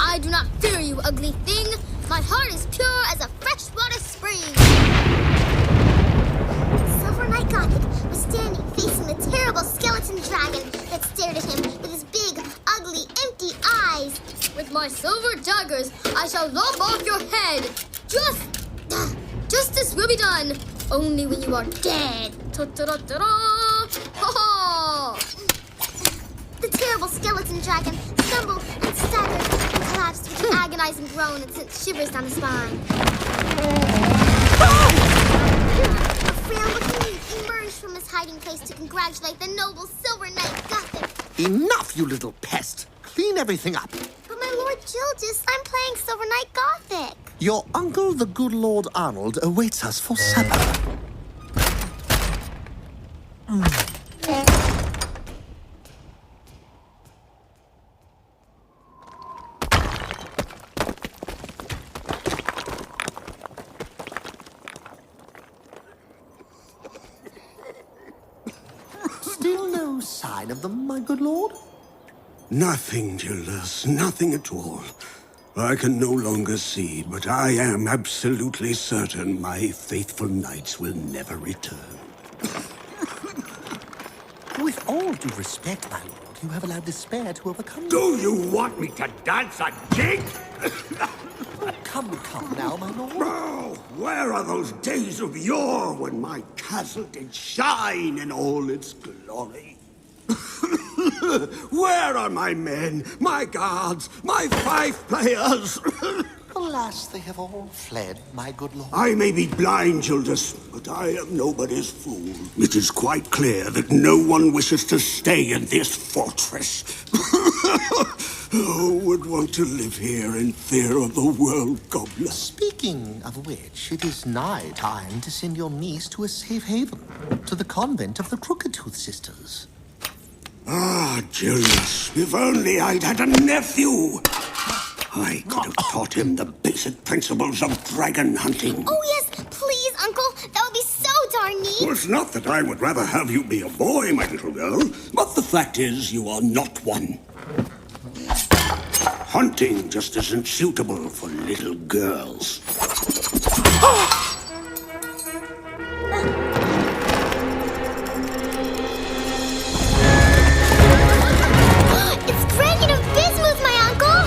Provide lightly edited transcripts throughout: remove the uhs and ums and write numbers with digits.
I do not fear you, ugly thing. My heart is pure as a freshwater spring. Silver Knight Gothic was standing facing the terrible skeleton dragon that stared at him with his big, ugly, empty eyes. With my silver daggers, I shall lop off your head. Justice will be done, only when you are dead. Ta-ta-da-da-da! Ha-ha! The terrible skeleton dragon stumbled and staggered and collapsed with an agonizing groan that sent shivers down his spine. A frail-looking youth emerged from his hiding place to congratulate the noble Silver Knight Gothic. Enough, you little pest! Clean everything up. But my Lord Gildas, I'm playing Silver Knight Gothic. Your uncle, the good Lord Arnold, awaits us for supper. Still no sign of them, my good lord? Nothing, Gildas, nothing at all. I can no longer see, but I am absolutely certain my faithful knights will never return. With all due respect, my lord, you have allowed despair to overcome you. Do you want me to dance a jig? Come now, my lord. Oh, where are those days of yore when my castle did shine in all its glory? Where are my men, my guards, my fife players? Alas, they have all fled, my good lord. I may be blind, Gildas, but I am nobody's fool. It is quite clear that no one wishes to stay in this fortress. Who would want to live here in fear of the world gobbler? Speaking of which, it is nigh time to send your niece to a safe haven, to the convent of the Crooked Tooth Sisters. Ah, Gildas, if only I'd had a nephew! I could have taught him the basic principles of dragon hunting. Oh, yes, please, Uncle. That would be so darn neat. Well, it's not that I would rather have you be a boy, my little girl, but the fact is you are not one. Hunting just isn't suitable for little girls. It's Granyon of Bismuth, my uncle!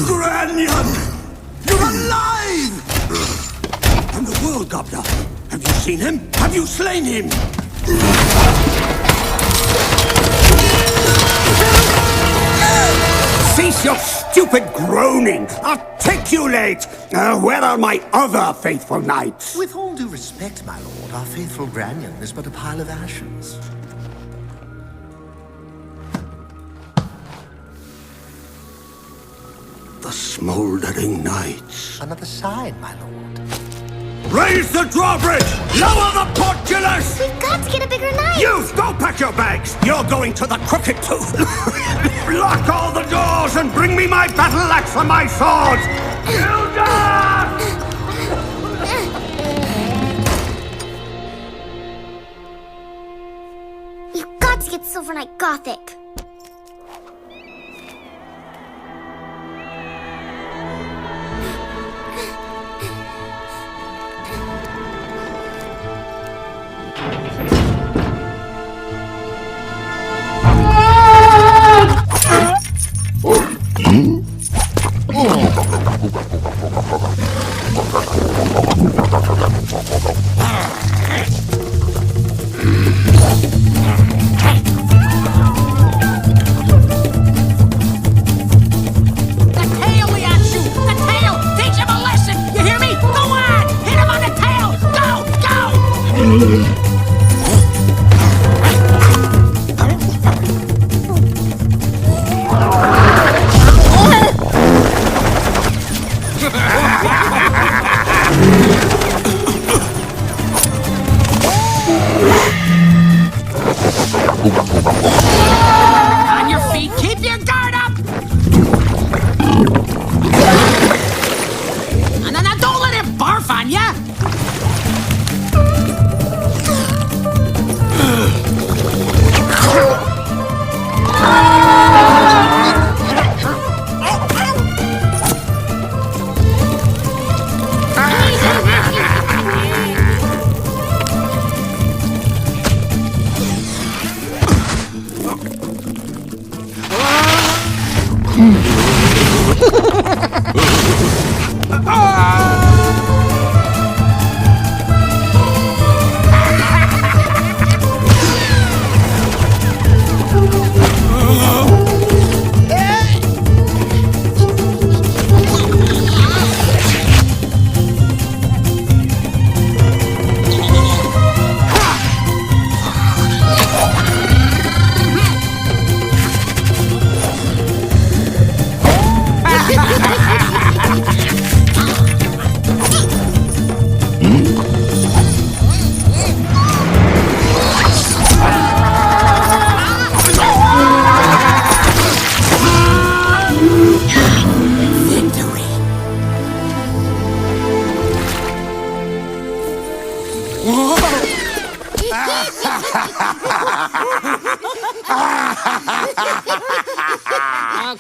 Granyon! You're alive! And the world gobbler. Have you seen him? Have you slain him? Cease your stupid groaning! Articulate! Where are my other faithful knights? With all due respect, my lord, our faithful Granyon is but a pile of ashes. The smoldering knights. Another sign, my lord. Raise the drawbridge! Lower the portcullis! We've got to get a bigger knife! Youth, go pack your bags! You're going to the Crooked Tooth! Lock all the doors and bring me my battle axe and my swords! We've got to get Silver Knight Gothic. On your feet, keep your guard up!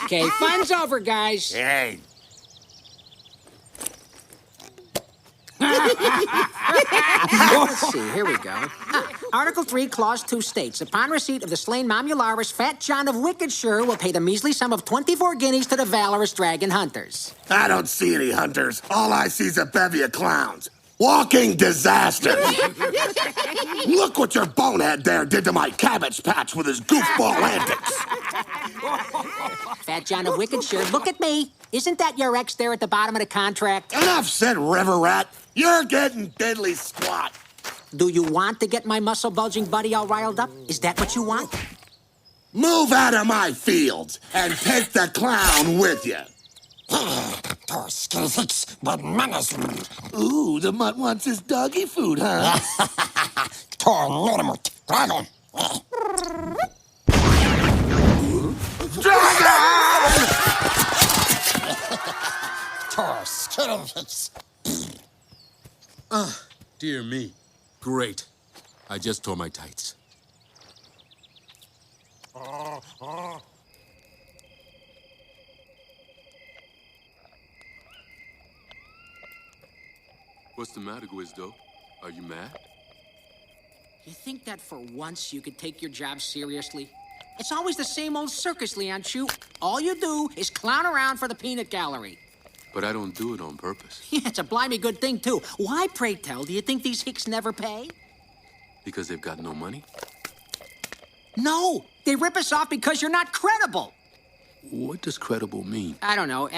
Okay, fun's over, guys. Hey, Let's see, here we go. Article 3, Clause 2 states, upon receipt of the slain Mamularis, Fat John of Wickedshire will pay the measly sum of 24 guineas to the valorous dragon hunters. I don't see any hunters. All I see is a bevy of clowns. Walking disaster. Look what your bonehead there did to my cabbage patch with his goofball antics. Fat John of Wickedshire, look at me. Isn't that your ex there at the bottom of the contract? Enough said, River Rat. You're getting deadly squat. Do you want to get my muscle-bulging buddy all riled up? Is that what you want? Move out of my fields and take the clown with you. Ooh, the mutt wants his doggy food, huh? Dear me. Great. I just tore my tights. What's the matter, Guizdo? Are you mad? You think that for once you could take your job seriously? It's always the same old circus, Leon Chu. All you do is clown around for the peanut gallery. But I don't do it on purpose. Yeah, it's a blimey good thing, too. Why, pray tell, do you think these hicks never pay? Because they've got no money? No, they rip us off because you're not credible. What does credible mean? I don't know,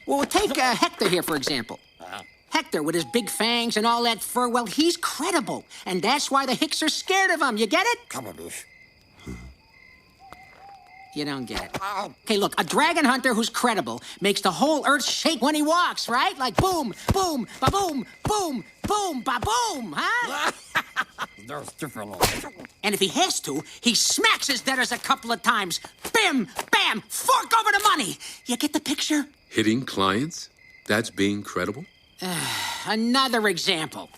well, take Hector here, for example. Hector, with his big fangs and all that fur, well, he's credible. And that's why the hicks are scared of him. You get it? You don't get it. Okay, look, a dragon hunter who's credible makes the whole earth shake when he walks, right? Like boom, boom, ba-boom, boom, boom, ba-boom, huh? And if he has to, he smacks his debtors a couple of times. Bim, bam, fork over the money. You get the picture? Hitting clients? That's being credible? Another example.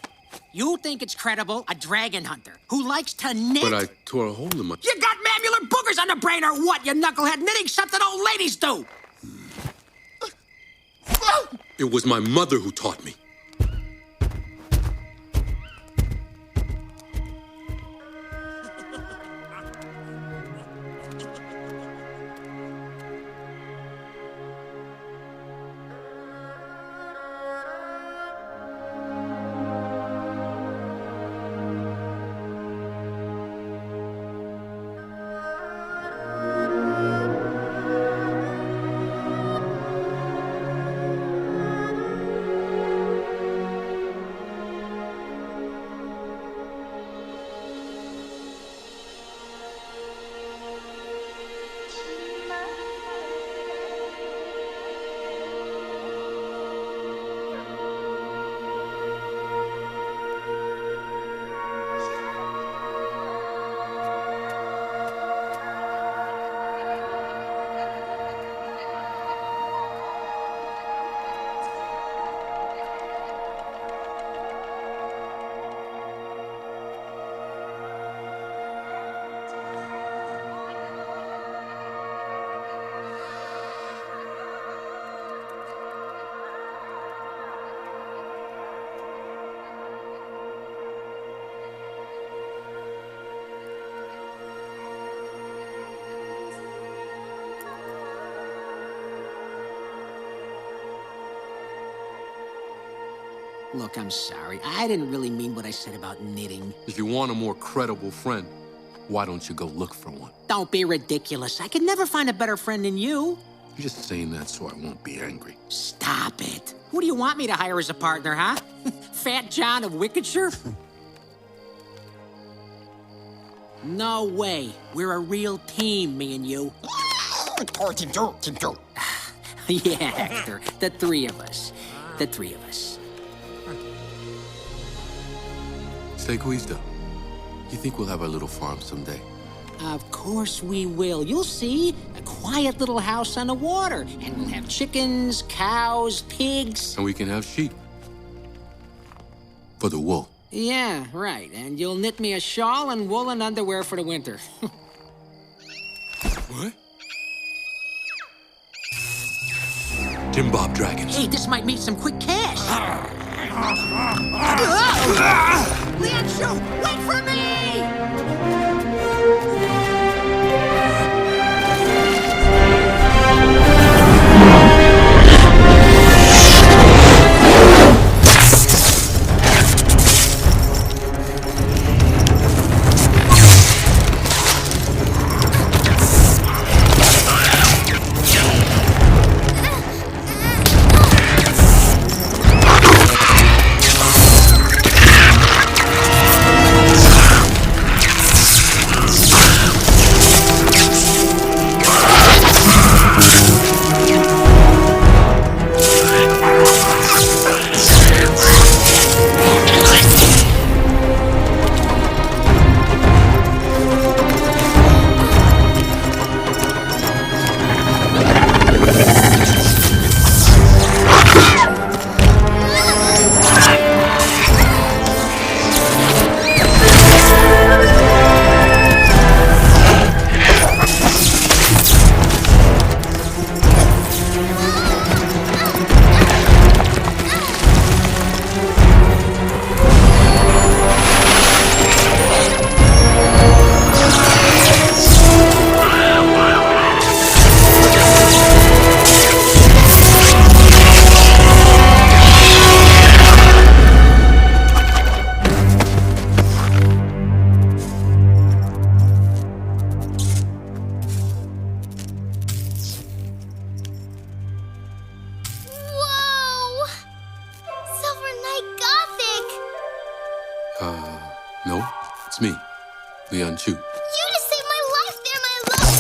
You think it's credible, a dragon hunter who likes to knit? But I tore a hole in my... You got mammular boogers on the brain or what, you knucklehead? Knitting something old ladies do. It was my mother who taught me. Look, I'm sorry. I didn't really mean what I said about knitting. If you want a more credible friend, why don't you go look for one? Don't be ridiculous. I could never find a better friend than you. You're just saying that so I won't be angry. Stop it. Who do you want me to hire as a partner, huh? Fat John of Wickedshire? No way. We're a real team, me and you. Yeah, Hector. The three of us. The three of us. Say, Guizda, you think we'll have our little farm someday? Of course we will. You'll see. A quiet little house on the water. And we'll have chickens, cows, pigs. And we can have sheep. For the wool. Yeah, right. And you'll knit me a shawl and woolen underwear for the winter. What? Jim Bob Dragons. Hey, this might mean some quick cash. Lianshu, wait for me! Whoa! Silver Knight Gothic! No, it's me, Leon Chu. You just saved my life there, my love!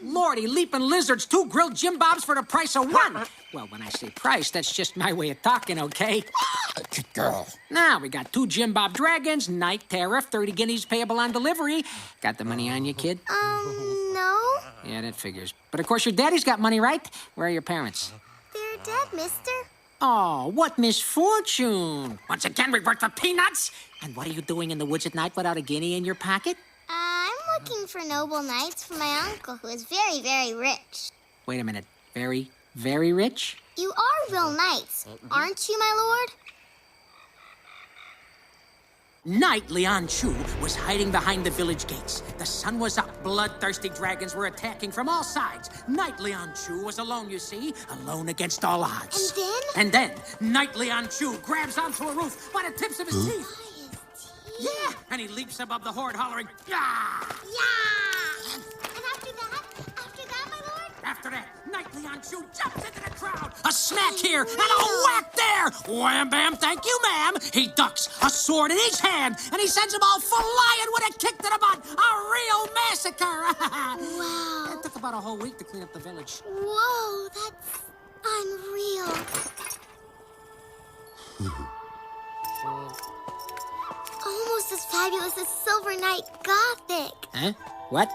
Lordy, leaping lizards, 2 grilled Jim Bobs for the price of 1. Well, when I say price, that's just my way of talking, okay? Girl. Now, we got 2 Jim Bob Dragons, night tariff, 30 guineas payable on delivery. Got the money on you, kid? No. Yeah, that figures. But of course, your daddy's got money, right? Where are your parents? They're dead, mister. Oh, what misfortune! Once again, we worked for peanuts! And what are you doing in the woods at night without a guinea in your pocket? I'm looking for noble knights for my uncle, who is very, very rich. Wait a minute. Very, very rich? You are real knights, aren't you, my lord? Knight Lian Chu was hiding behind the village gates. The sun was up. Bloodthirsty dragons were attacking from all sides. Knight Lian Chu was alone, you see. Alone against all odds. And then? And then, Knight Lian Chu grabs onto a roof by the tips of his teeth. Yeah, and he leaps above the horde hollering, "Yah!" Yeah! And after that, my lord? After that, Knight Lian Chu jumps into the crowd. A smack here and a whack there. Wham bam, thank you, ma'am. He ducks, a sword in each hand, and he sends them all flying with a kick to the butt. A real massacre. Wow. It took about a whole week to clean up the village. Whoa, that's unreal. Almost as fabulous as Silver Knight Gothic. Huh? What?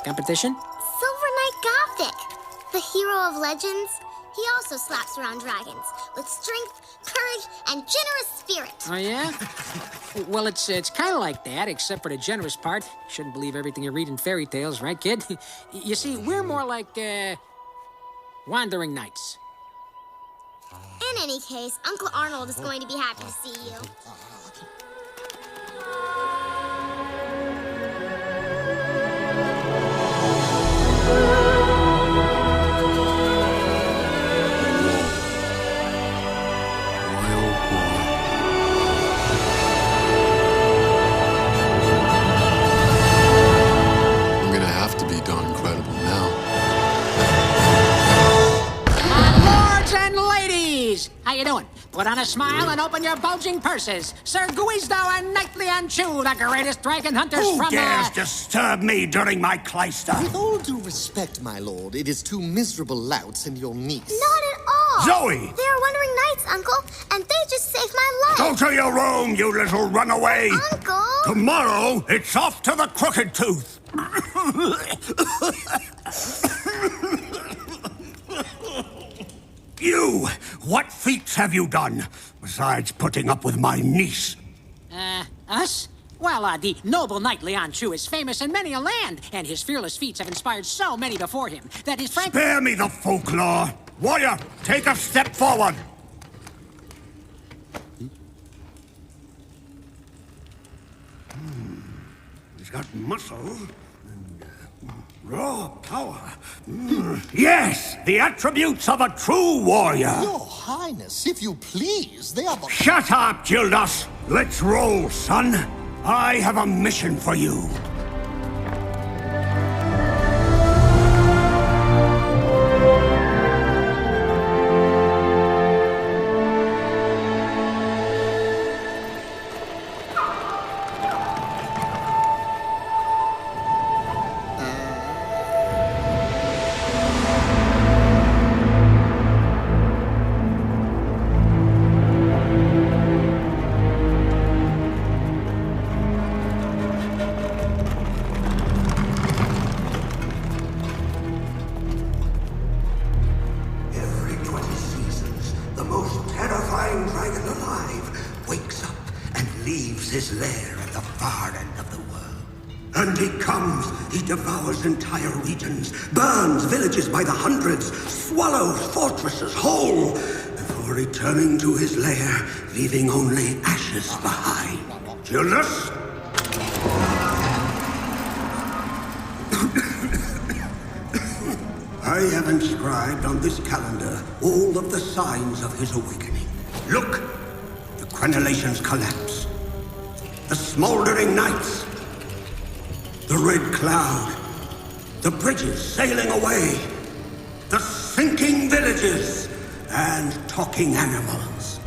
Competition? Silver Knight Gothic, the hero of legends. He also slaps around dragons with strength, courage, and generous spirit. Oh, yeah? Well, it's kind of like that, except for the generous part. Shouldn't believe everything you read in fairy tales, right, kid? You see, we're more like, wandering knights. In any case, Uncle Arnold is going to be happy to see you. Put on a smile and open your bulging purses. Sir Guizdo and Knightley and Chew, the greatest dragon hunters Who from dares disturb me during my clyster? With all due respect, my lord, it is two miserable louts and your niece. Not at all. Zoe! They are wandering knights, Uncle, and they just saved my life. Go to your room, you little runaway! Uncle! Tomorrow, it's off to the Crooked Tooth! You! What feats have you done, besides putting up with my niece? Us? Well, the noble knight Leon Chu is famous in many a land, and his fearless feats have inspired so many before him that his frank... Spare me the folklore! Warrior, take a step forward! He's got muscle and raw power. Yes, the attributes of a true warrior. Your Highness, if you please, they are but... Shut up, Gildas! Let's roll, son. I have a mission for you. Every 20 seasons, the most terrifying dragon alive wakes up and leaves his lair at the far end of the world. And he comes, he devours entire regions, burns villages by the hundreds, swallows fortresses whole, before returning to his lair, leaving only ashes behind. Gildas? I have inscribed on this calendar all of the signs of his awakening. Look! The crenellations collapse. The smoldering nights. The red cloud. The bridges sailing away. The sinking villages. And talking animals.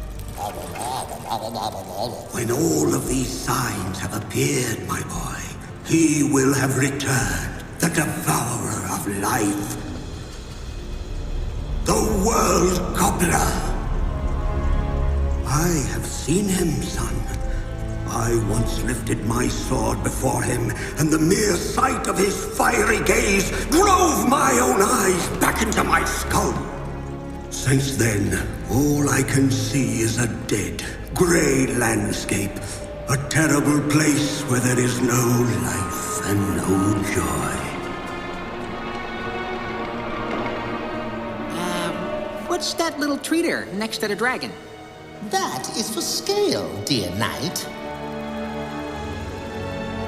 When all of these signs have appeared, my boy, he will have returned, the devourer of life. The World Gobbler. I have seen him, son. I once lifted my sword before him, and the mere sight of his fiery gaze drove my own eyes back into my skull. Since then, all I can see is a dead, gray landscape. A terrible place where there is no life and no joy. What's that little treater next to the dragon? That is for scale, dear knight.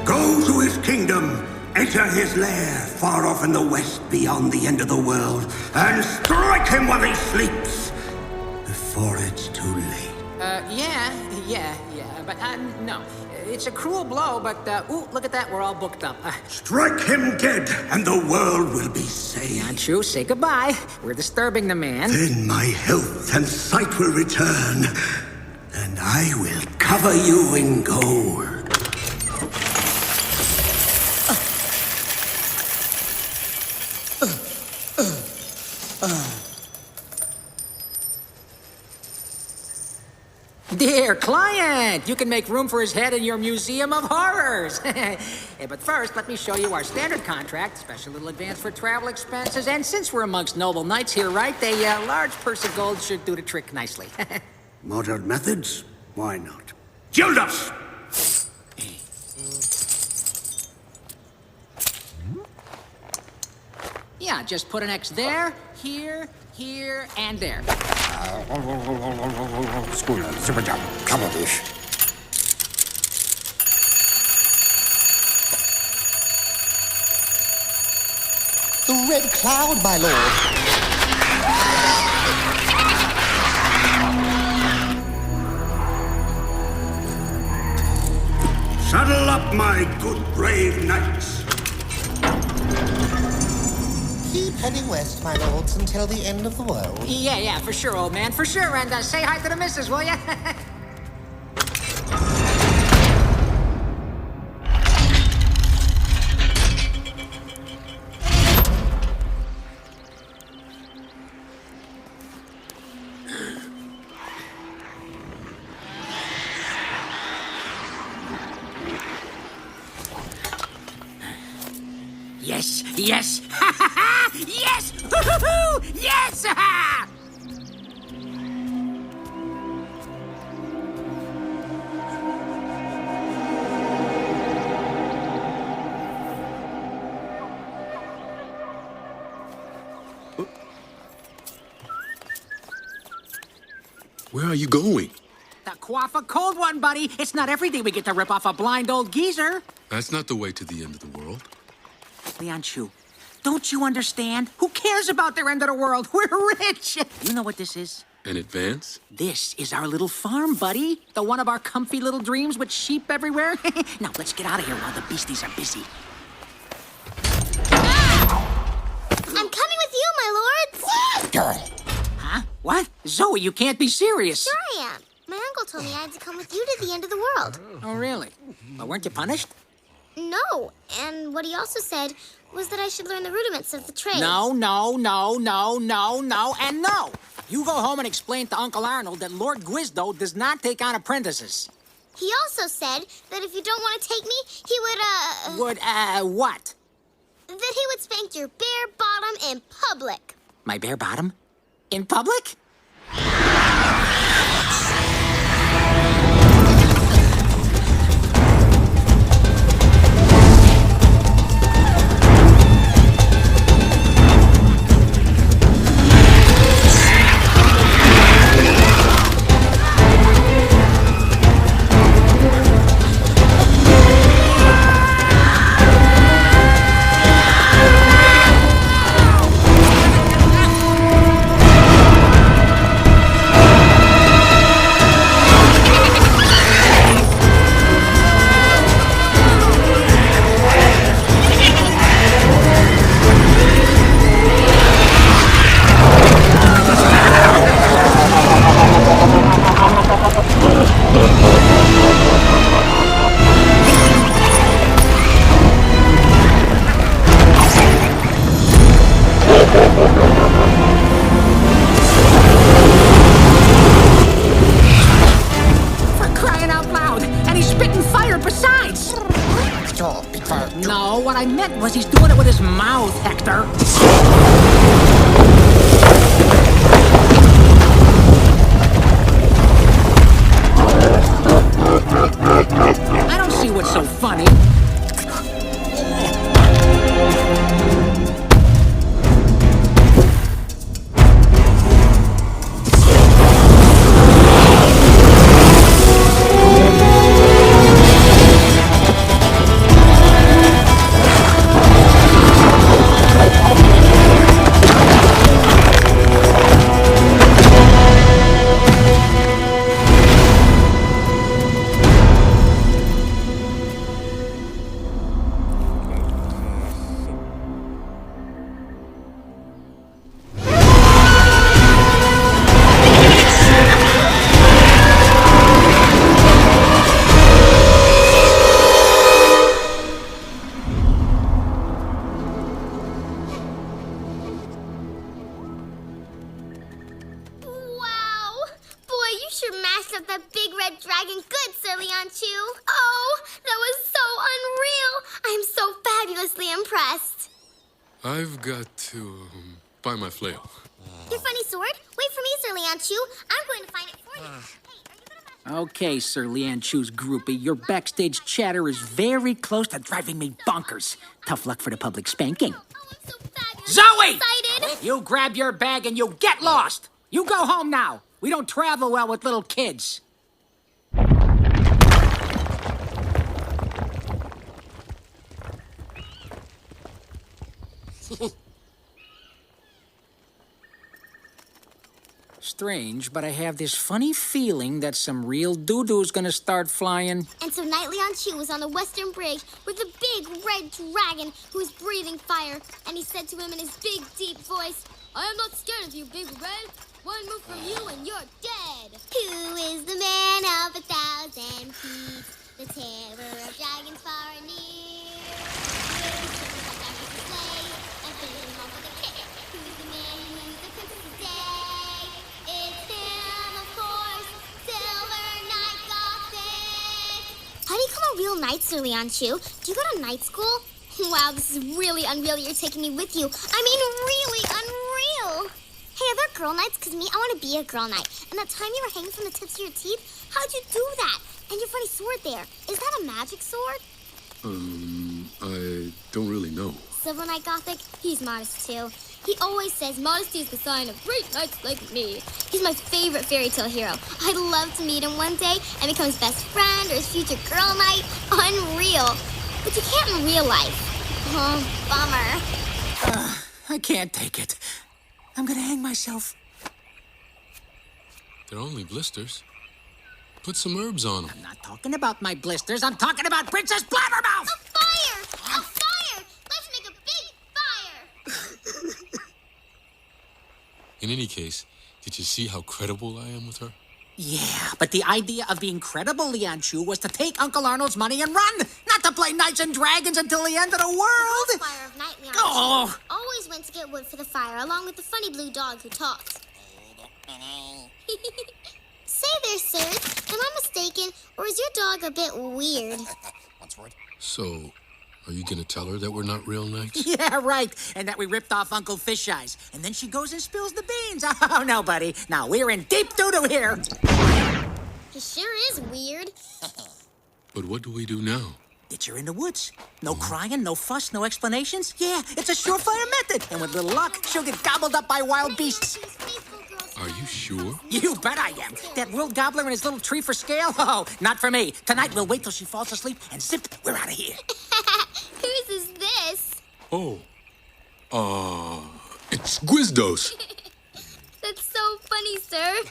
Go to his kingdom, enter his lair far off in the west beyond the end of the world, and strike him while he sleeps, before it's too late. Yeah, but, no. It's a cruel blow, but, ooh, look at that, we're all booked up. Strike him dead, and the world will be saved. Leon Chu, say goodbye. We're disturbing the man. Then my health and sight will return, and I will cover you in gold. Dear client, you can make room for his head in your Museum of Horrors. Hey, but first, let me show you our standard contract, special little advance for travel expenses, and since we're amongst noble knights here, right, a large purse of gold should do the trick nicely. Modern methods? Why not? Gildas! Yeah, just put an X there, here, and there. The red cloud, my lord. Saddle up, my good brave knights. Keep heading west, my lords, until the end of the world. Yeah, for sure, old man, for sure. And say hi to the missus, will ya? Yes, yes, ha ha ha! Yes! Hoo-hoo-hoo! Yes! Ha ha! Where are you going? The quaff a cold one, buddy. It's not every day we get to rip off a blind old geezer. That's not the way to the end of the world. Leon Chu, don't you understand? Who cares about their end of the world? We're rich. You know what this is? In advance? This is our little farm, buddy. The one of our comfy little dreams with sheep everywhere. Now, let's get out of here while the beasties are busy. I'm coming with you, my lords. Huh? What? Zoe, you can't be serious. Sure I am. My uncle told me I had to come with you to the end of the world. Oh, really? Well, weren't you punished? No, and what he also said was that I should learn the rudiments of the trade. No, and no. You go home and explain to Uncle Arnold that Lord Guizdo does not take on apprentices. He also said that if you don't want to take me, he would, What? that he would spank your bare bottom in public. My bare bottom? In public? No, what I meant was he's doing it with his mouth, Hector. I don't see what's so funny. Wow! Boy, you sure mashed up that big red dragon good, Sir Leon Chu. Oh, that was so unreal. I'm so fabulously impressed. I've got to find my flail. Your funny sword? Wait for me, Sir Leon Chu. I'm going to find it for you. Hey, are you gonna mash Okay, Sir Leon Chu's groupie, your backstage chatter is very close to driving me bonkers. Tough luck for the public spanking. Oh, I'm so fabulously Zoe! excited. You grab your bag and you get lost. You go home now. We don't travel well with little kids. strange, but I have this funny feeling that some real doo-doo's gonna start flying. And so Knight Leon Chu was on the western bridge with a big red dragon who was breathing fire. And he said to him in his big, deep voice, "I am not scared of you, Big Red. One move from you and you're dead." Who is the man of 1,000 feet? The terror of dragons far and near. And filling home with a kick. Who's the man who's the princess's day? It's him, of course, Silver Knight Gothic. How do you become a real knight, Sir Leon Chu? Do you go to night school? Wow, this is really unreal you're taking me with you. I mean, really unreal. Hey, are there girl knights? Because me, I want to be a girl knight. And that time you were hanging from the tips of your teeth, how'd you do that? And your funny sword there, is that a magic sword? I don't really know. Silver Knight Gothic, he's modest too. He always says modesty is the sign of great knights like me. He's my favorite fairy tale hero. I'd love to meet him one day and become his best friend or his future girl knight. Unreal. But you can't in real life. Oh, bummer. I can't take it. I'm gonna hang myself. They're only blisters. Put some herbs on them. I'm not talking about my blisters. I'm talking about Princess Blabbermouth! A fire! A fire! Let's make a big fire! In any case, did you see how credible I am with her? Yeah, but the idea of being credible, Leon Chu, was to take Uncle Arnold's money and run, not to play Knights and Dragons until the end of the world. The fire of Knight Leon Oh. Chu always went to get wood for the fire, along with the funny blue dog who talks. Say there, sirs, am I mistaken, or is your dog a bit weird? So, are you gonna tell her that we're not real knights? Yeah, right. And that we ripped off Uncle Fish Eyes. And then she goes and spills the beans. Oh, no, buddy. No, we're in deep doo-doo here. He sure is weird. But what do we do now? Get her in the woods. No crying, no fuss, no explanations. Yeah, it's a surefire method. And with little luck, she'll get gobbled up by wild beasts. Are you sure? You bet I am. That world gobbler and his little tree for scale? Oh, not for me. Tonight we'll wait till she falls asleep and zip, we're out of here. Whose is this? Oh. It's Gwizdos. That's so funny, sir.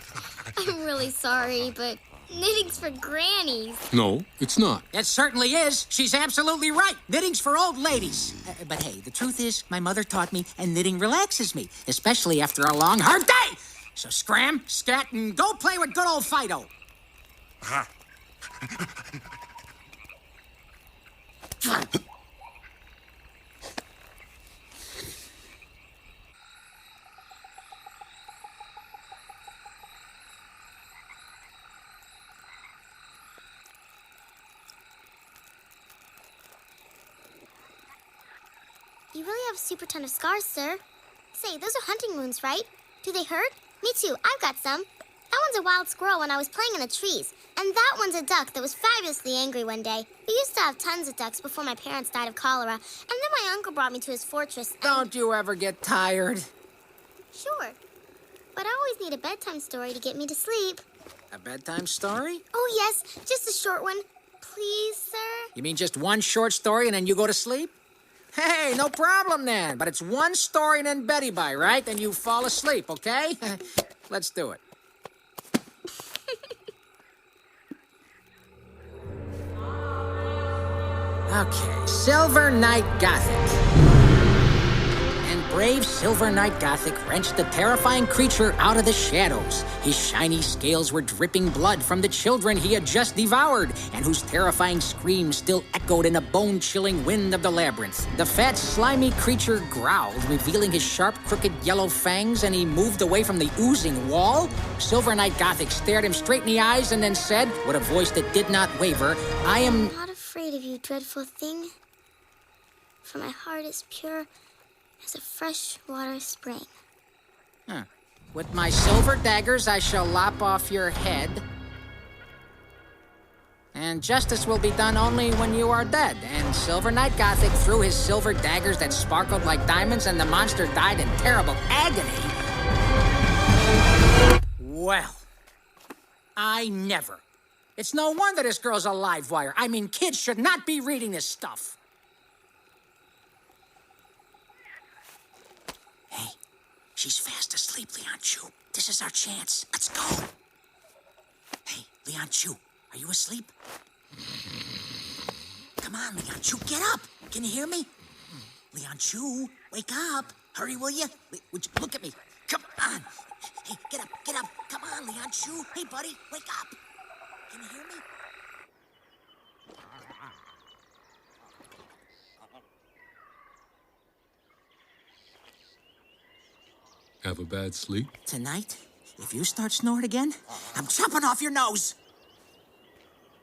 I'm really sorry, but knitting's for grannies. No, it's not. It certainly is. She's absolutely right. Knitting's for old ladies. But hey, the truth is, my mother taught me, and knitting relaxes me, especially after a long, hard day. So scram, scat, and go play with good old Fido. You really have a super ton of scars, sir. Say, those are hunting wounds, right? Do they hurt? Me too, I've got some. That one's a wild squirrel when I was playing in the trees. And that one's a duck that was fabulously angry one day. We used to have tons of ducks before my parents died of cholera. And then my uncle brought me to his fortress. Don't you ever get tired? Sure. But I always need a bedtime story to get me to sleep. A bedtime story? Oh, yes, just a short one. Please, sir? You mean just one short story and then you go to sleep? Hey, no problem then. But it's one story and then Betty Bye, right? Then you fall asleep, okay? Let's do it. Okay, Silver Knight Gothic. And brave Silver Knight Gothic wrenched the terrifying creature out of the shadows. His shiny scales were dripping blood from the children he had just devoured, and whose terrifying screams still echoed in a bone-chilling wind of the labyrinth. The fat, slimy creature growled, revealing his sharp, crooked yellow fangs, and he moved away from the oozing wall. Silver Knight Gothic stared him straight in the eyes and then said, with a voice that did not waver, "I am Not afraid of you, dreadful thing. For my heart is pure as a fresh water spring." With my silver daggers, I shall lop off your head. And justice will be done only when you are dead. And Silver Knight Gothic threw his silver daggers that sparkled like diamonds, and the monster died in terrible agony. Well, I never. It's no wonder this girl's a live wire. I mean, kids should not be reading this stuff. Hey, she's fast asleep, Leon Chu. This is our chance. Let's go. Hey, Leon Chu, are you asleep? Come on, Leon Chu, get up. Can you hear me? Leon Chu, wake up. Hurry, will you? Would you look at me? Come on. Hey, get up, get up. Come on, Leon Chu. Hey, buddy, wake up. Can you hear me? Have a bad sleep? Tonight, if you start snoring again, I'm chopping off your nose.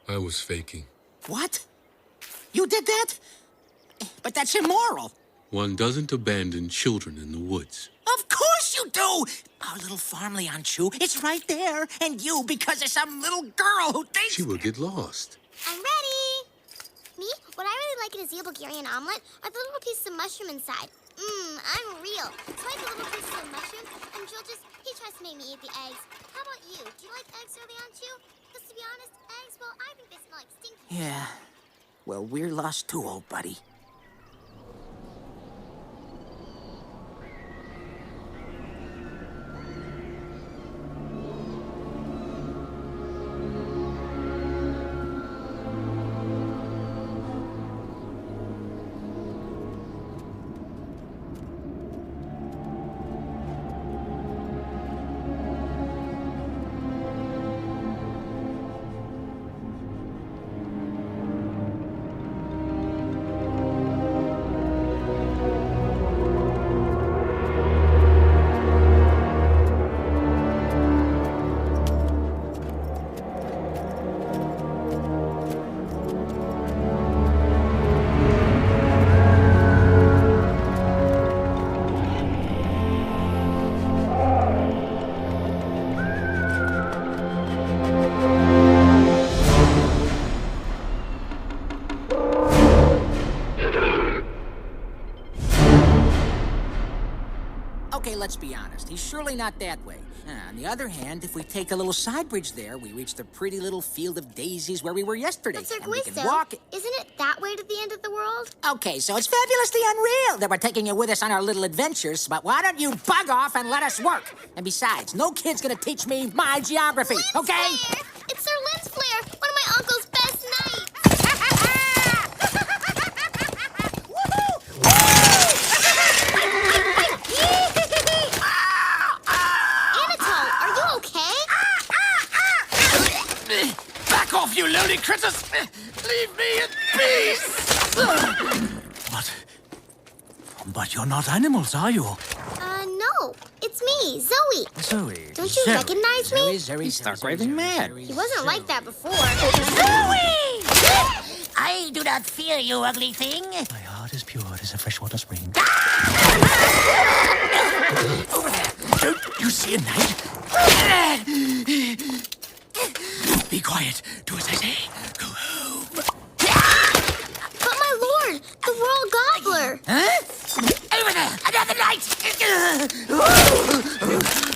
I was faking. What? You did that? But that's immoral. One doesn't abandon children in the woods. Of course you do! Our little farm, Leon Chu, it's right there. And you, because of some little girl who thinks... She will get lost. I'm ready. Me? What I really like in a zeal Bulgarian omelet are the little pieces of mushroom inside. I'm real. So I have the little pieces of mushroom, and he tries to make me eat the eggs. How about you? Do you like eggs early on, too? Because to be honest, eggs, well, I think they smell like stinky. Yeah. Well, we're lost too, old buddy. Okay, let's be honest. He's surely not that way. On the other hand, if we take a little side bridge there, we reach the pretty little field of daisies where we were yesterday. But Sir and we can Guisto, walk... isn't it that way to the end of the world? Okay, so it's fabulously unreal that we're taking you with us on our little adventures, but why don't you bug off and let us work? And besides, no kid's gonna teach me my geography, okay? Flare! It's Sir Lens Flare, one of my uncle's best knights. Anatole, are you okay? Back off, you lonely critters! Leave me in peace! What? But you're not animals, are you? No. It's me, Zoe. Zoe. Don't you recognize me? He stark raving mad. He wasn't like that before. Zoe! I do not fear you, ugly thing. My heart is pure as a freshwater spring. Over there. Don't you see a knight? Be quiet. Do as I say. Go home. But my lord, the royal gobbler. Huh? Over there! Another knight!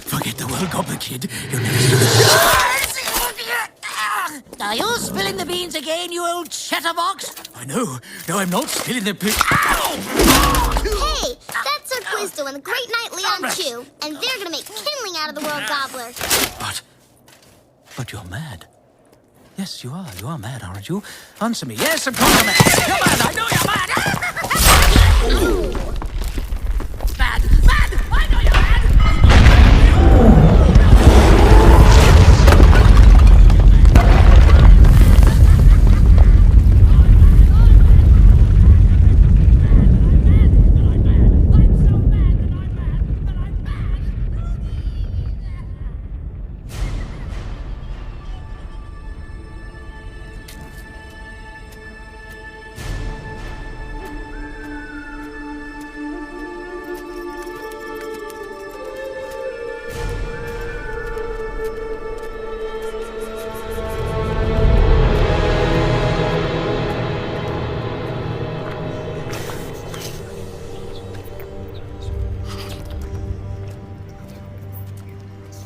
Forget the world gobbler, kid. You'll never see Are you spilling the beans again, you old chatterbox? I know. No, I'm not spilling the pig. Hey, that's Sir Guisto and the great knight Leon Chu, and they're gonna make kindling out of the world gobbler. But you're mad. Yes, you are. You are mad, aren't you? Answer me. Yes, of course you're mad. You're mad. I know you're mad. Bad! Bad! I know you're bad!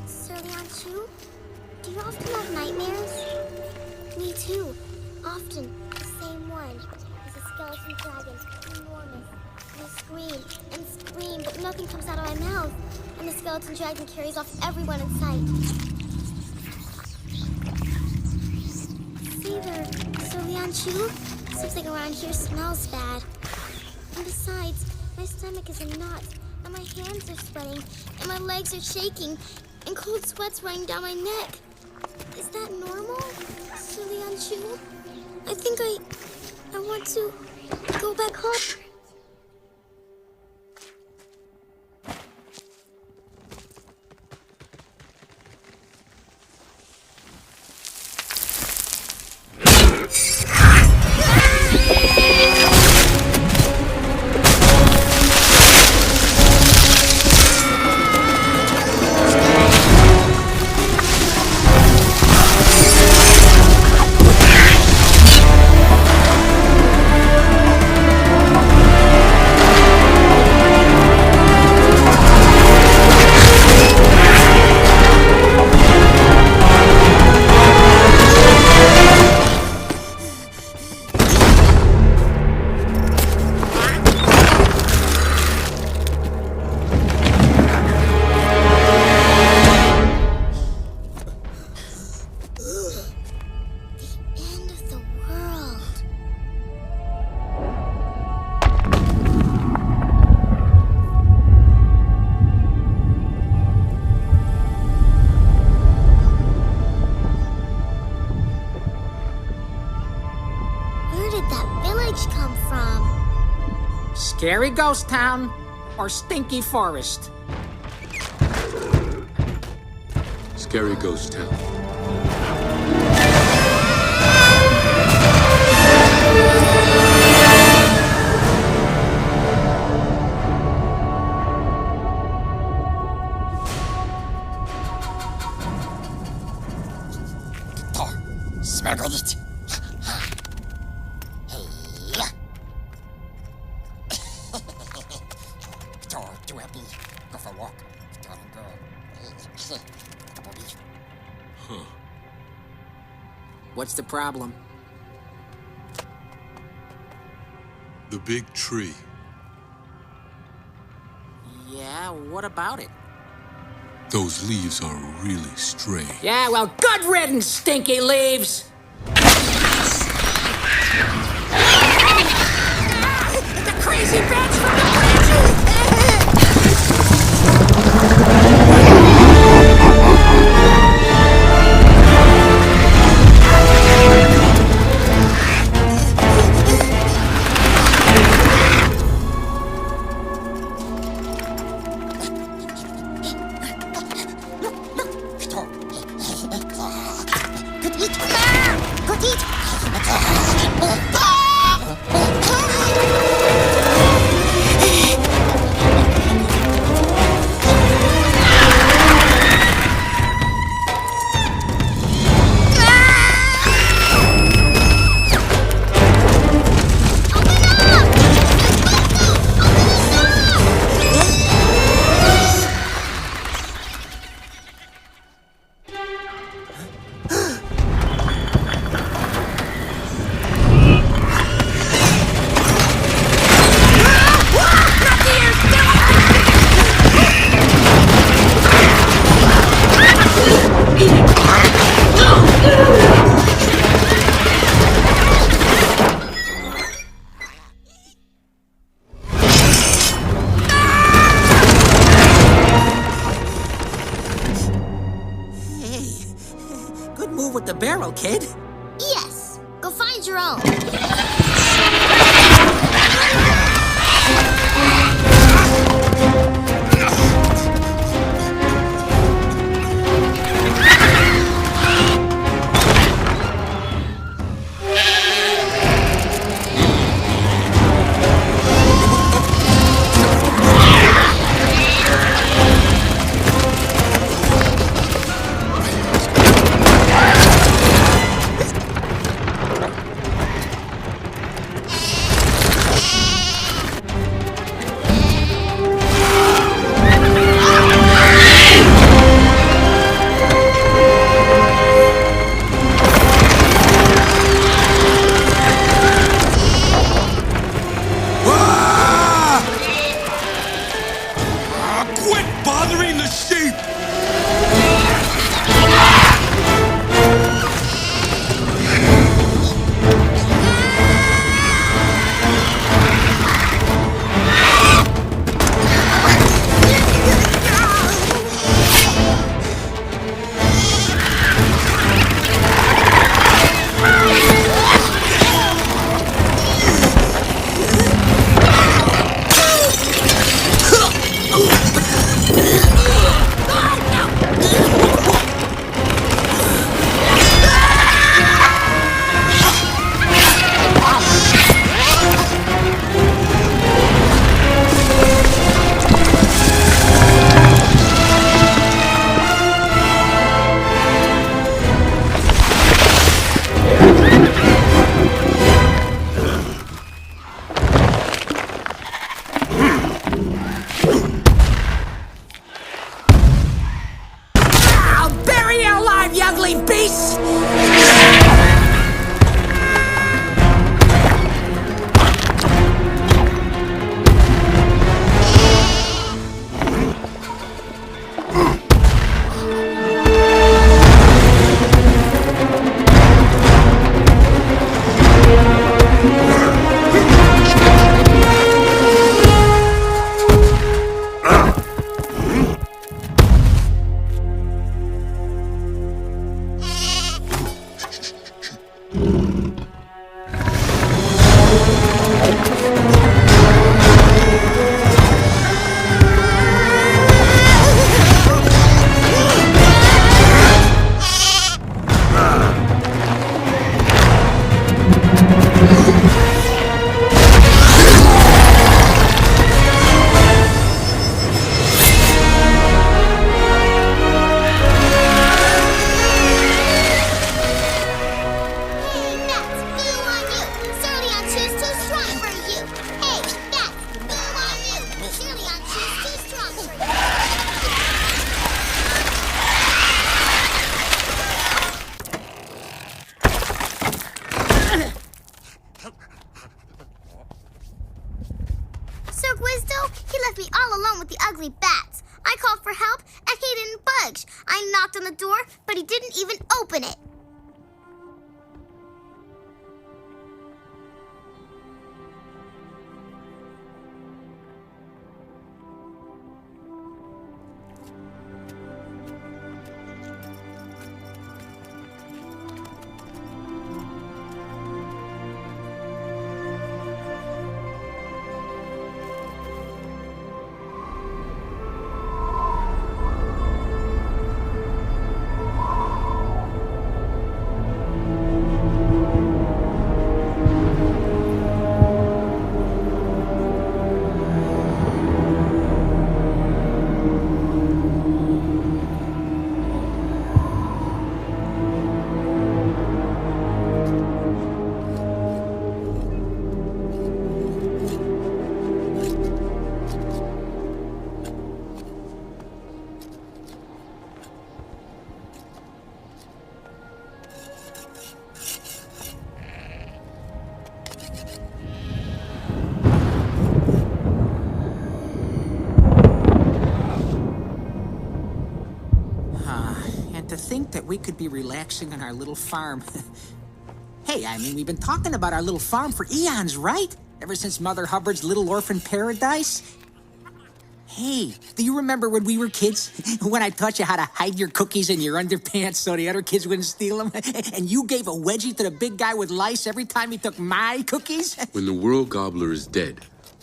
Sir Leon Chu, do you often have nightmares? Me too. Often. The same one. Is it skeleton dragon, enormous. And I scream and scream, but nothing comes out of my mouth. And the skeleton dragon carries off everyone in sight. See there, Sir Lianchu? Something around here smells bad. And besides, my stomach is in knots, and my hands are sweating, and my legs are shaking, and cold sweat's running down my neck. Is that normal, Sir Lianchu? I think I want to go back home. Come from? Scary Ghost Town or Stinky Forest? Scary Ghost Town. Smell it. Too happy. Go for a walk. Darling girl. Huh. What's the problem? The big tree. Yeah, what about it? Those leaves are really strange. Yeah, well, good riddance, stinky leaves! The crazy bats from the branches! With the barrel, kid. Yes. Go find your own. Hey, Bats, boo on you! Sir Leon Chews too strong for you! Hey, Bats, boo on you! Sir Leon Chews too strong for you! Sir Guizdo, he left me all alone with the ugly bats. I called for help, and he didn't budge. I knocked on the door, but he didn't even open it. And to think that we could be relaxing on our little farm. Hey, I mean, we've been talking about our little farm for eons, right? Ever since Mother Hubbard's Little Orphan Paradise? Hey, do you remember when we were kids? When I taught you how to hide your cookies in your underpants so the other kids wouldn't steal them? And you gave a wedgie to the big guy with lice every time he took my cookies? When the world gobbler is dead,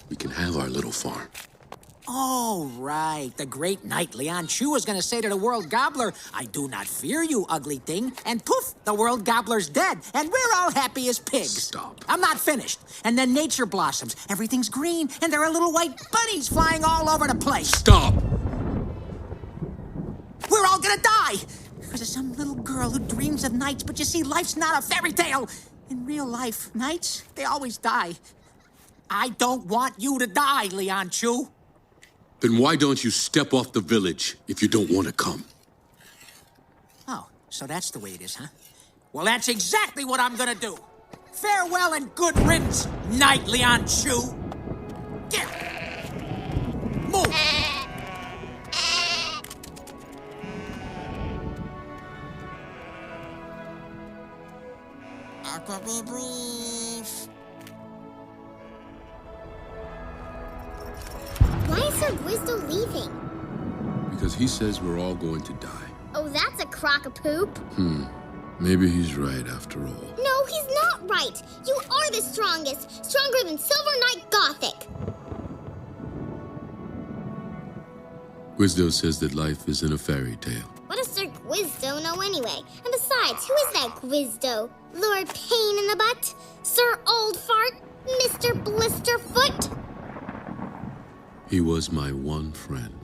we can have our little farm. Oh, right. The great knight Leon Chew was going to say to the world gobbler, "I do not fear you, ugly thing." And poof, the world gobbler's dead. And we're all happy as pigs. Stop. I'm not finished. And then nature blossoms. Everything's green, and there are little white bunnies flying all over the place. Stop! We're all gonna die because of some little girl who dreams of knights. But you see, life's not a fairy tale. In real life, knights, they always die. I don't want you to die, Leon Chew. Then why don't you step off the village if you don't want to come? Oh, so that's the way it is, huh? Well, that's exactly what I'm gonna do. Farewell and good riddance, Knight Leon Chew. Get move. Aqua brief. Why is Sir Guizdo leaving? Because he says we're all going to die. Oh, that's a crock of poop. Maybe he's right after all. No, he's not right. You are the strongest. Stronger than Silver Knight Gothic. Guizdo says that life isn't a fairy tale. What does Sir Guizdo know anyway? And besides, who is that Guizdo? Lord Pain in the Butt? Sir Old Fart? Mr. Blisterfoot? He was my one friend.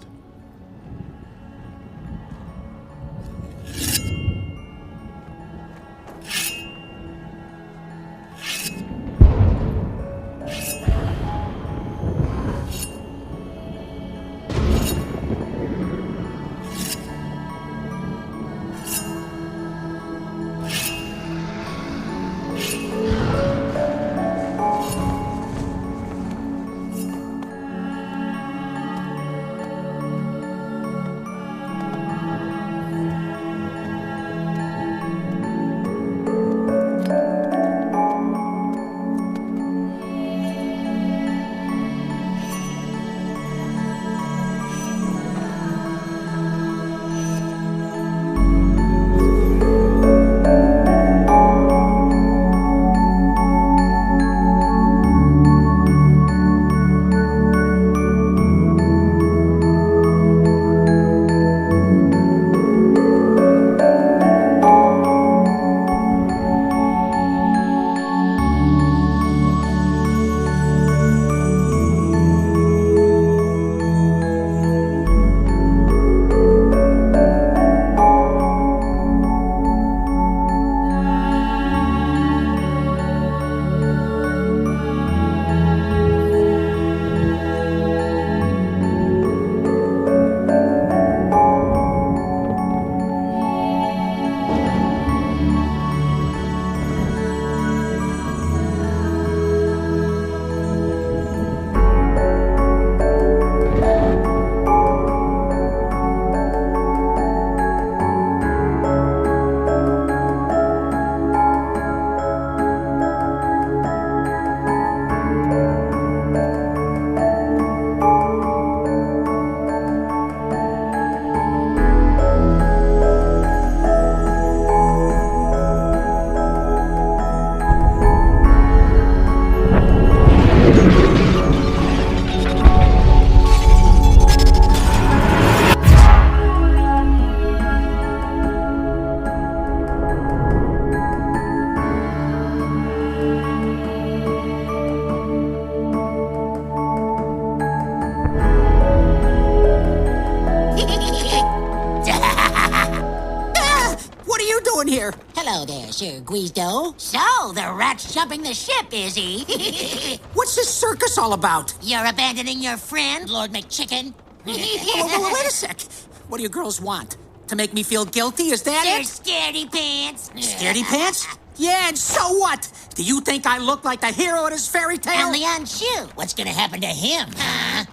doing here? Hello there, Sir Guizdo. So, the rat's jumping the ship, is he? What's this circus all about? You're abandoning your friend, Lord McChicken? Wait a sec. What do you girls want? To make me feel guilty? Is that Sir it? Scaredy Pants. Scaredy pants? Yeah, and so what? Do you think I look like the hero of this fairy tale? And Leon Chu, what's gonna happen to him, huh?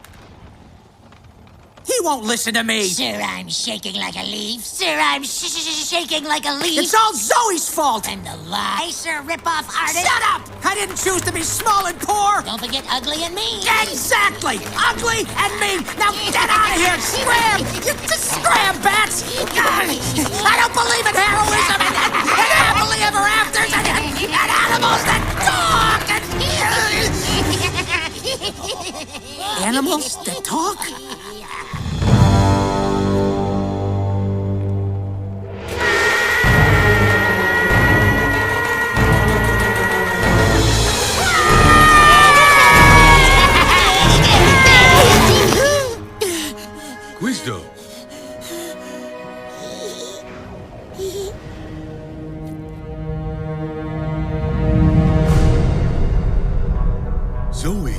He won't listen to me. Sir, I'm shaking like a leaf. Sir, I'm shaking like a leaf. It's all Zoe's fault. And the lie, Sir Rip-Off Artist. Shut up! I didn't choose to be small and poor. Don't forget ugly and mean. Exactly! Ugly and mean! Now get out of here! Scram! Just scram, bats! I don't believe in heroism and happily ever afters and animals that talk and... Animals that talk? Guizdo! Zoe!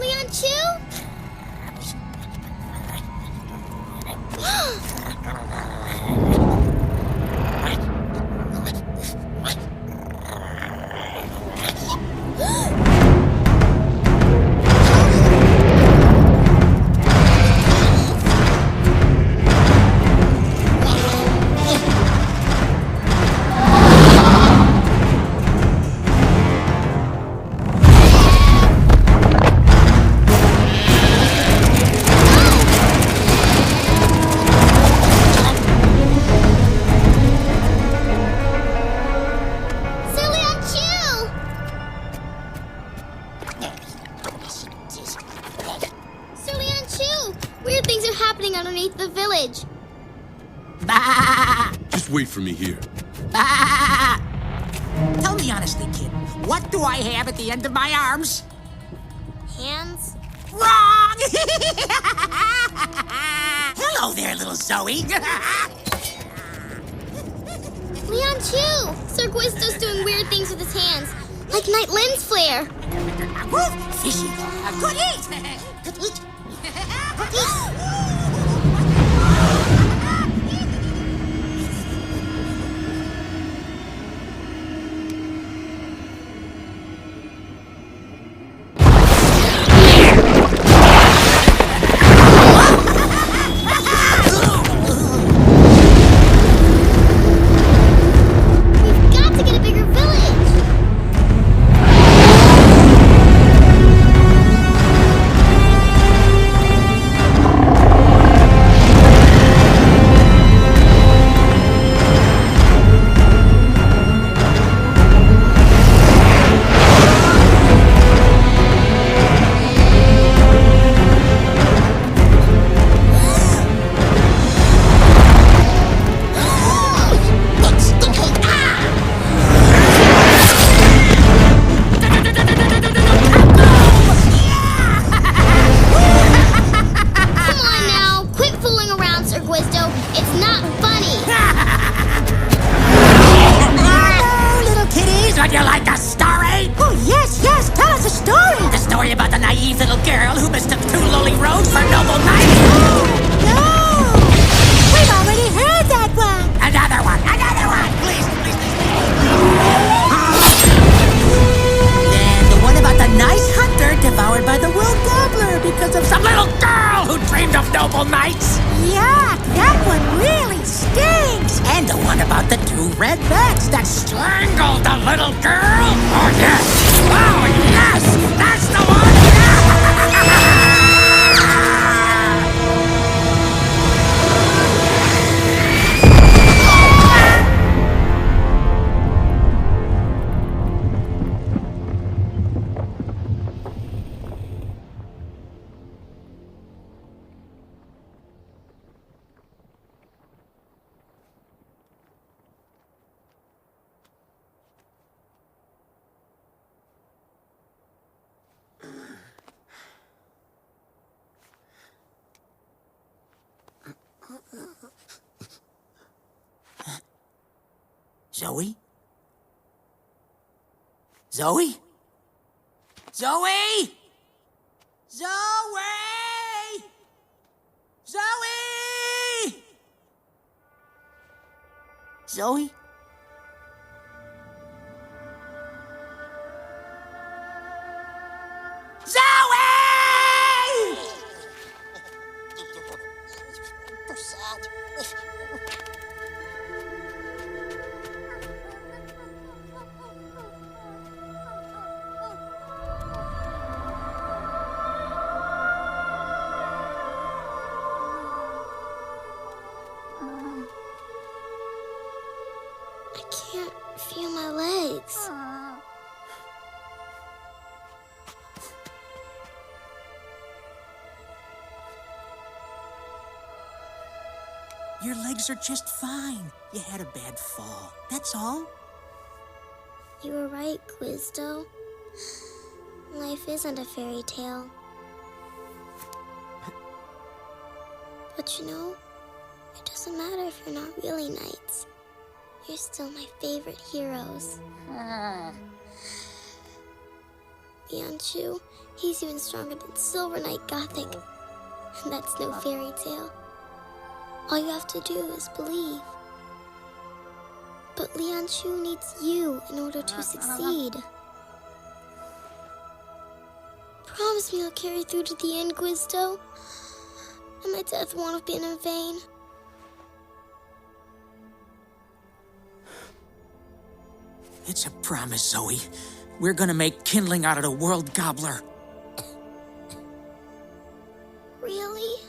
Leon Chu? Sir Leon Chu! Sir Leon Chu! Weird things are happening underneath the village. Bah! Just wait for me here. Bah! Tell me honestly, kid, what do I have at the end of my arms? Hands? Wrong! Hello there, little Zoe. Leon Chu! Sir Guizdo's doing weird things with his hands, like night lens flare. Fishy. Good eat. Good eat. Good eat. We've got to get a bigger village. Come on now, quit fooling around, Sir Guizdo. It's not funny. Hello, little kitties. Would you like a story? Oh, yes, tell us a story. The story about the naive little girl who mistook two lowly roads for noble knights? No! We've already heard that one. Another one. Please, please, please. And the one about the nice hunter devoured by the world gobbler because of some little girl who dreamed of noble knights. Yuck, that one really stinks. And the one about the two red bats that strangled the little girl. Oh, yes. Oh, yes. That's the one. Zoe? Zoe? Zoe! Zoe! Zoe! Zoe? Zoe! So sad. I can't feel my legs. Your legs are just fine. You had a bad fall. That's all. You were right, Quizdo. Life isn't a fairy tale. But you know, it doesn't matter if you're not really knights. You're still my favorite heroes. Lianchu, he's even stronger than Silver Knight Gothic. And that's no fairy tale. All you have to do is believe. But Lianchu needs you in order to succeed. Promise me I'll carry through to the end, Quizdo. And my death won't have been in vain. It's a promise, Zoe. We're gonna make kindling out of the World Gobbler. Really?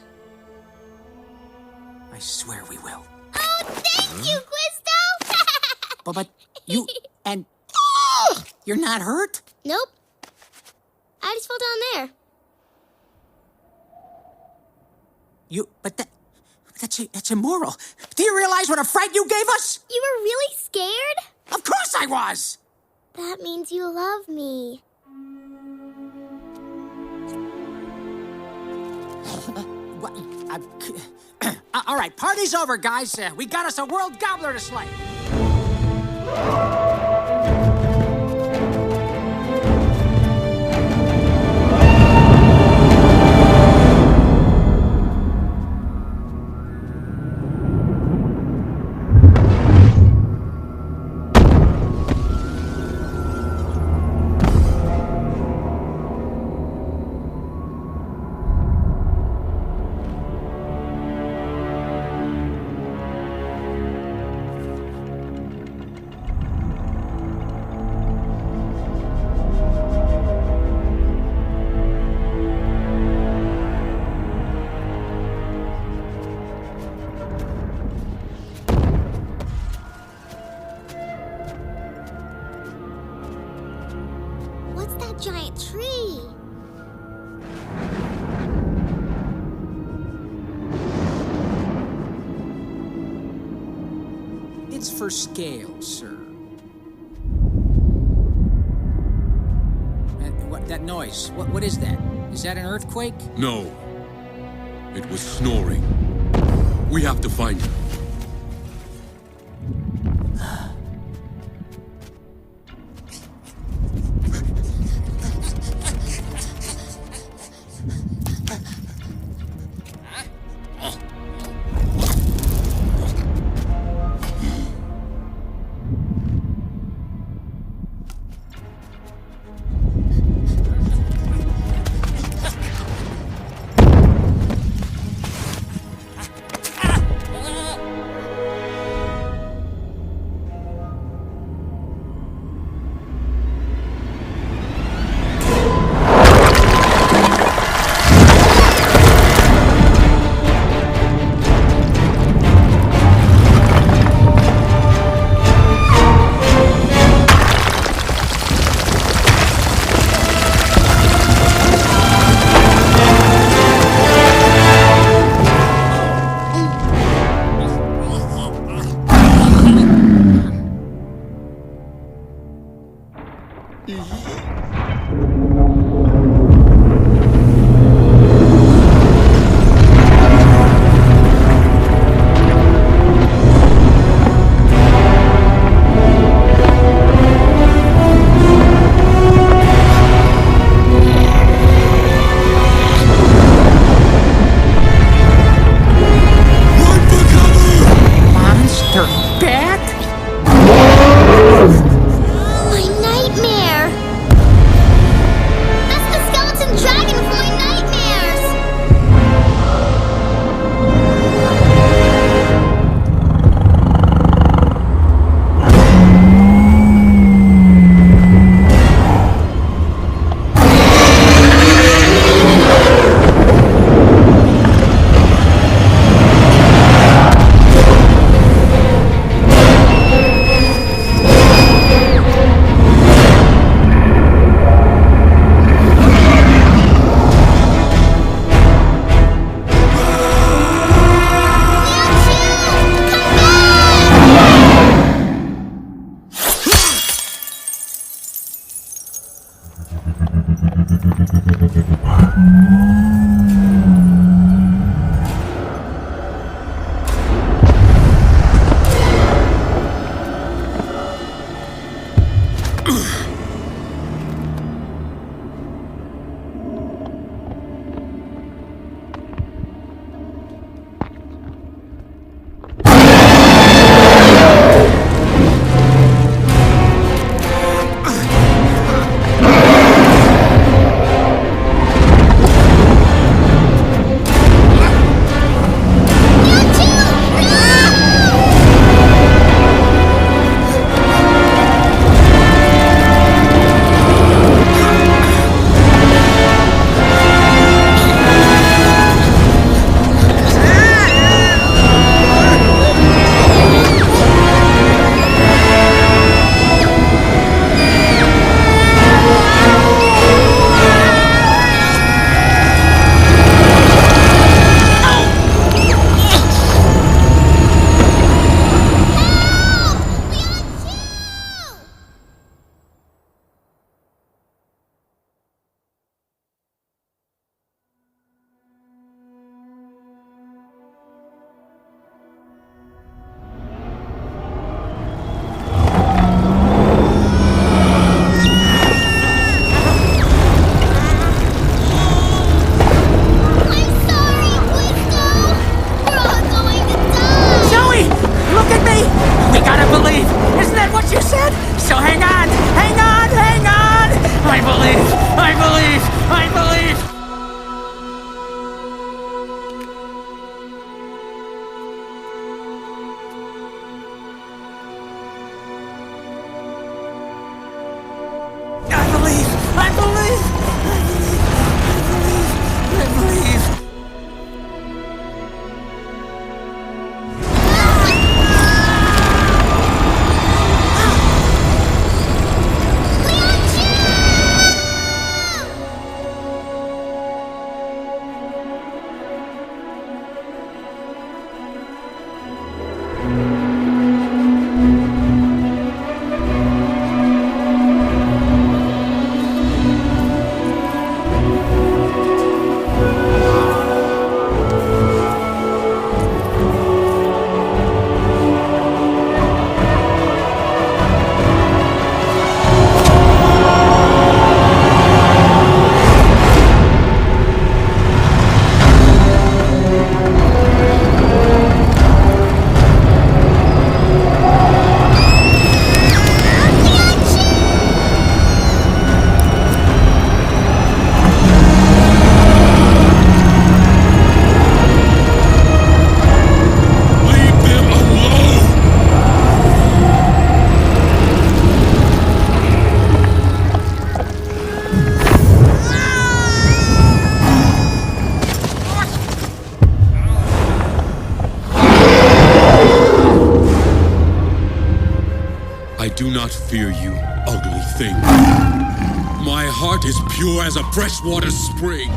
I swear we will. Oh, thank you, Quizdo! But you... and... You're not hurt? Nope. I just fell down there. That's immoral. Do you realize what a fright you gave us? You were really scared? Of course I was! That means you love me. What? All right, party's over, guys. We got us a World Gobbler to slay. What's that giant tree? It's for scale, sir. That noise, what is that? Is that an earthquake? No. It was snoring. We have to find him. do not fear you, ugly thing. My heart is pure as a freshwater spring.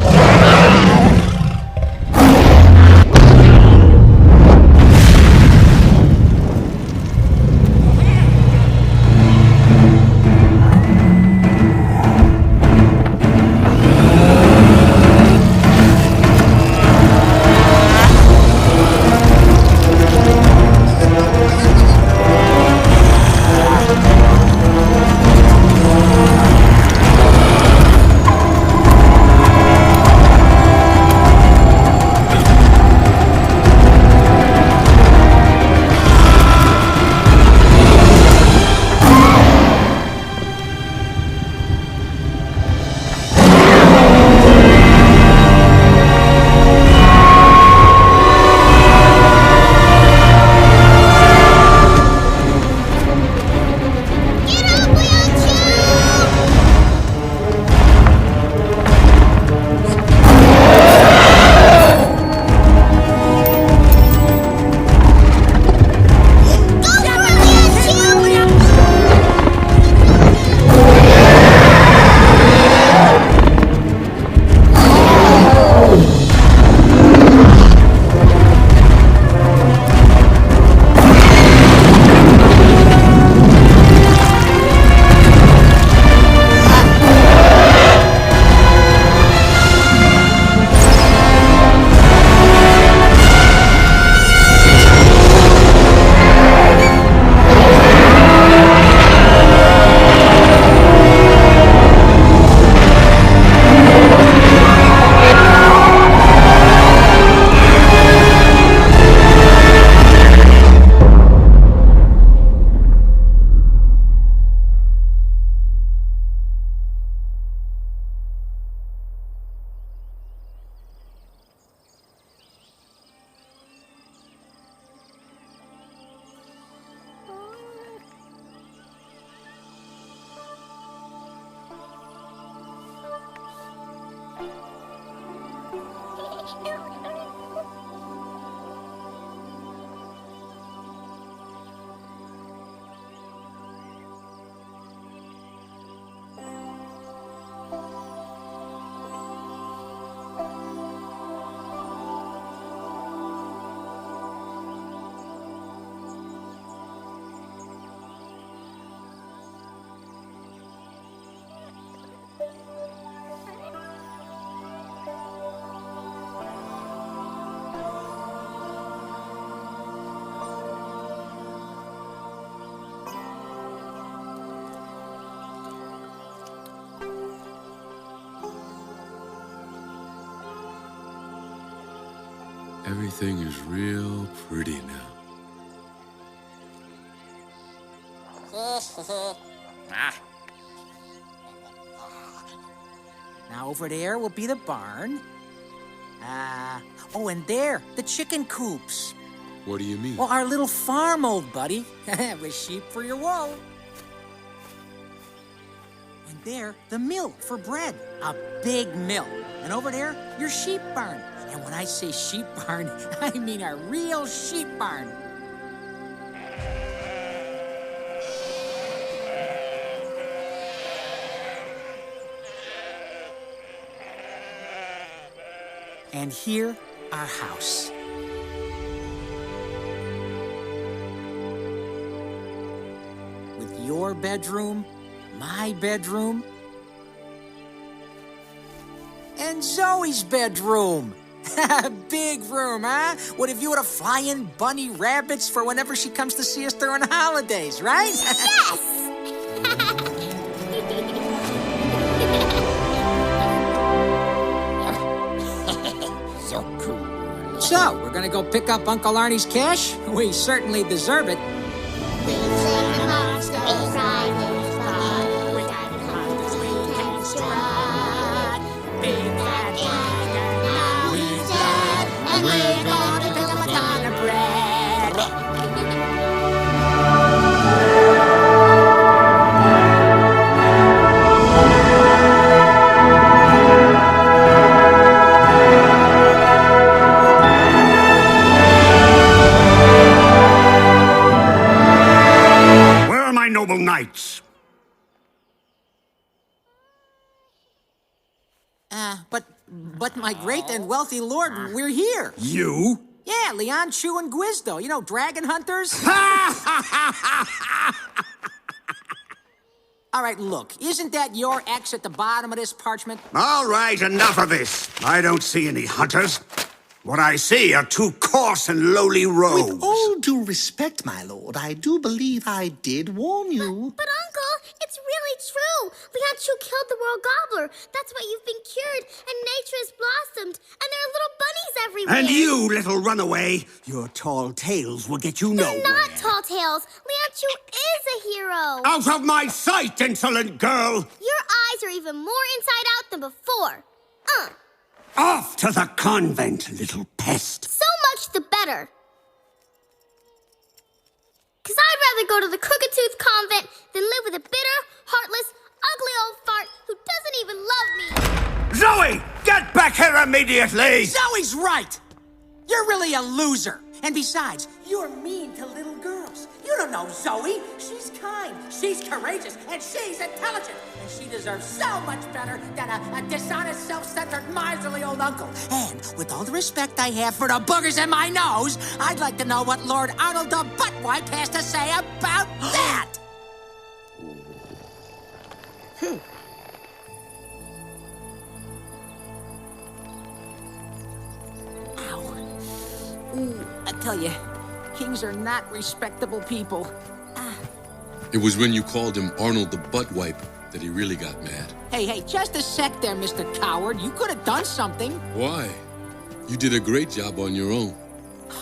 Everything is real pretty now. Now over there will be the barn. Oh, and there, the chicken coops. What do you mean? Well, our little farm, old buddy. With sheep for your wool. And there, the mill for bread. A big mill. And over there, your sheep barn. And when I say sheep barn, I mean a real sheep barn. And here, our house. With your bedroom, my bedroom, and Zoe's bedroom. Big room, huh? What if you were to fly in bunny rabbits for whenever she comes to see us during the holidays, right? Yes! So cool. So, we're gonna go pick up Uncle Arnie's cash? We certainly deserve it. noble knights. But my great and wealthy lord, we're here. You? Yeah, Leon, Chu, and Guizdo. You know, dragon hunters. All right, look, isn't that your X at the bottom of this parchment? All right, enough of this. I don't see any hunters. What I see are two coarse and lowly rogues. With all due respect, my lord, I do believe I did warn you. But Uncle, it's really true. Leon Chu killed the world gobbler. That's why you've been cured, and nature has blossomed, and there are little bunnies everywhere. And you, little runaway, your tall tales will get you nowhere. They're not tall tales. Leon Chu is a hero. Out of my sight, insolent girl! Your eyes are even more inside out than before. Off to the convent, little pest. So much the better. 'Cause I'd rather go to the Crooked Tooth Convent than live with a bitter, heartless, ugly old fart who doesn't even love me. Zoe, get back here immediately! Zoe's right. You're really a loser. And besides, you're mean to little girls. You don't know Zoe. She's kind, she's courageous, and she's intelligent. And she deserves so much better than a dishonest, self-centered, miserly old uncle. And with all the respect I have for the boogers in my nose, I'd like to know what Lord Arnold the Buttwipe has to say about that. Ooh, I tell you, kings are not respectable people. It was when you called him Arnold the Buttwipe that he really got mad. Hey, just a sec there, Mr. Coward. You could have done something. Why? You did a great job on your own.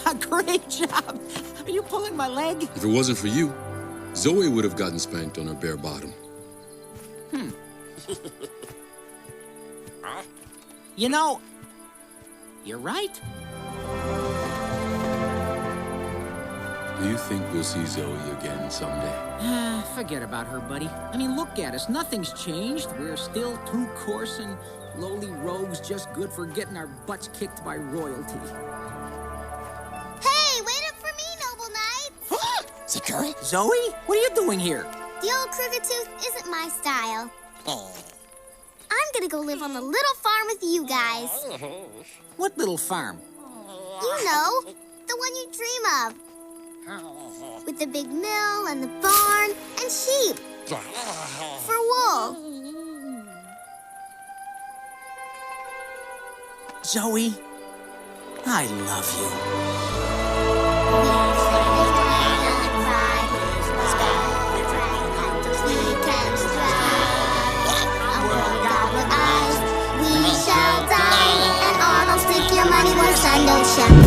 A great job. Are you pulling my leg? If it wasn't for you, Zoe would have gotten spanked on her bare bottom. You know, you're right. Do you think we'll see Zoe again someday? Forget about her, buddy. I mean, look at us. Nothing's changed. We're still two coarse and lowly rogues just good for getting our butts kicked by royalty. Hey, wait up for me, noble knight. Security? Zoe? What are you doing here? The old Crooked Tooth isn't my style. I'm gonna go live on the little farm with you guys. What little farm? You know, the one you dream of. With the big mill and the barn and sheep. For wool. Zoe, I love you. We shall die, and Arnold stick your money where sun don't shine.